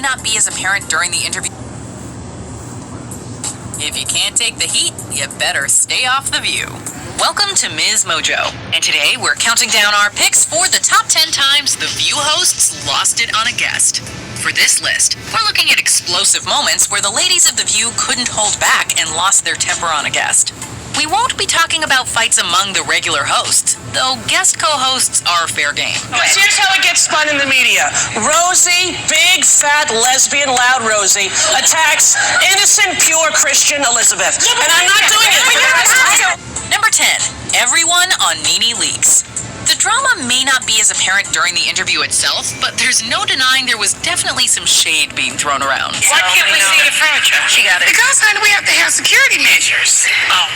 may not be as apparent during the interview. If you can't take the heat, you better stay off The View. Welcome to Ms. Mojo, and today we're counting down our picks for the top 10 times The View hosts lost it on a guest. For this list, we're looking at explosive moments where the ladies of The View couldn't hold back and lost their temper on a guest. We won't be talking about fights among the regular hosts, though guest co-hosts are fair game. Here's how it gets spun in the media. Rosie, big, fat, lesbian, loud Rosie, attacks innocent, pure Christian Elizabeth. And I'm not doing it. Number 10, everyone on NeNe Leakes. The drama may not be as apparent during the interview itself, but there's no denying there was definitely some shade being thrown around. Why can't we see the furniture? She got it. Because, honey, we have to have security measures. Oh.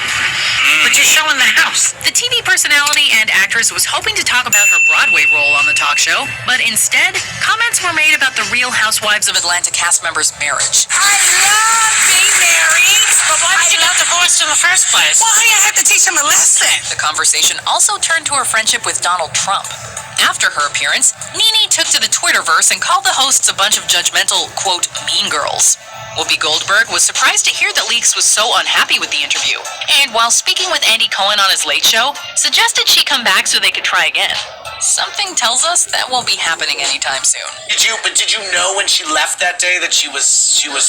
But you're showing the house. The TV personality and actress was hoping to talk about her Broadway role on the talk show, but instead, comments were made about the Real Housewives of Atlanta cast members' marriage. I love being married. But why did you get divorced in the first place? Well, I had to teach him a lesson. The conversation also turned to her friendship with Donald Trump. After her appearance, NeNe took to the Twitterverse and called the hosts a bunch of judgmental, quote, mean girls. Whoopi Goldberg was surprised to hear that Leakes was so unhappy with the interview, and while speaking with Andy Cohen on his Late Show, suggested she come back so they could try again. Something tells us that won't be happening anytime soon. Did you know when she left that day that she was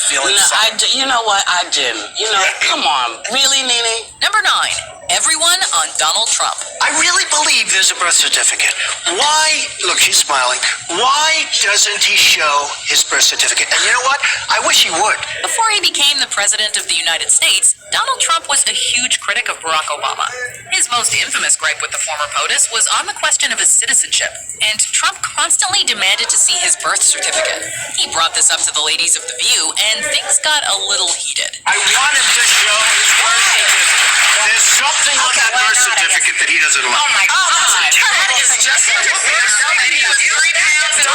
feeling something? You know what? I didn't. You know, come on. Really, NeNe? Number 9, everyone on Donald Trump. I really believe there's a birth certificate. Why, look, she's smiling. Why doesn't he show his birth certificate? And you know what? I wish he would. Before he became the President of the United States, Donald Trump was a huge critic of Barack Obama. His most infamous gripe with the former POTUS was on the question of his citizenship, and Trump constantly demanded to see his birth certificate. He brought this up to the ladies of The View, and things got a little heated. I want him to show his birth certificate. There's something on that birth certificate that he doesn't like. Oh, my God. That is just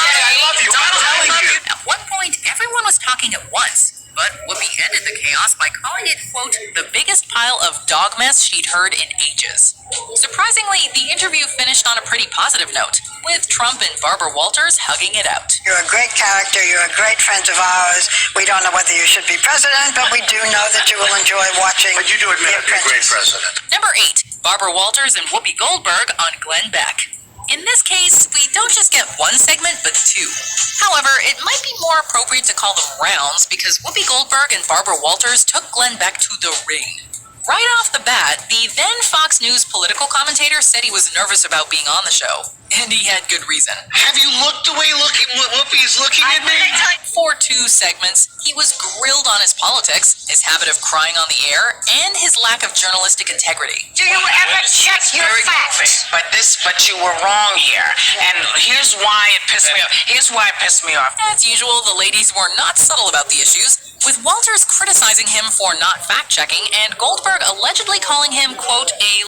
I love you. I'm telling you. At one point, everyone was talking at once, but Whoopi ended the chaos by calling it, quote, the biggest pile of dog mess she'd heard in ages. Surprisingly, the interview finished on a pretty positive note, with Trump and Barbara Walters hugging it out. You're a great character. You're a great friend of ours. We don't know whether you should be president, but we do know that you will enjoy watching. But you do admit I'd be a great president. Number 8, Barbara Walters and Whoopi Goldberg on Glenn Beck. In this case, we don't just get one segment, but 2. However, it might be more appropriate to call them rounds because Whoopi Goldberg and Barbara Walters took Glenn Beck to the ring. Right off the bat, the then Fox News political commentator said he was nervous about being on the show, and he had good reason. Have you looked the way Whoopi's looking at me? For 2 segments, he was grilled on his politics, his habit of crying on the air, and his lack of journalistic integrity. Do you ever check your facts? But you were wrong here. And here's why it pissed me off. As usual, the ladies were not subtle about the issues, with Walters criticizing him for not fact-checking and Goldberg allegedly calling him, quote, a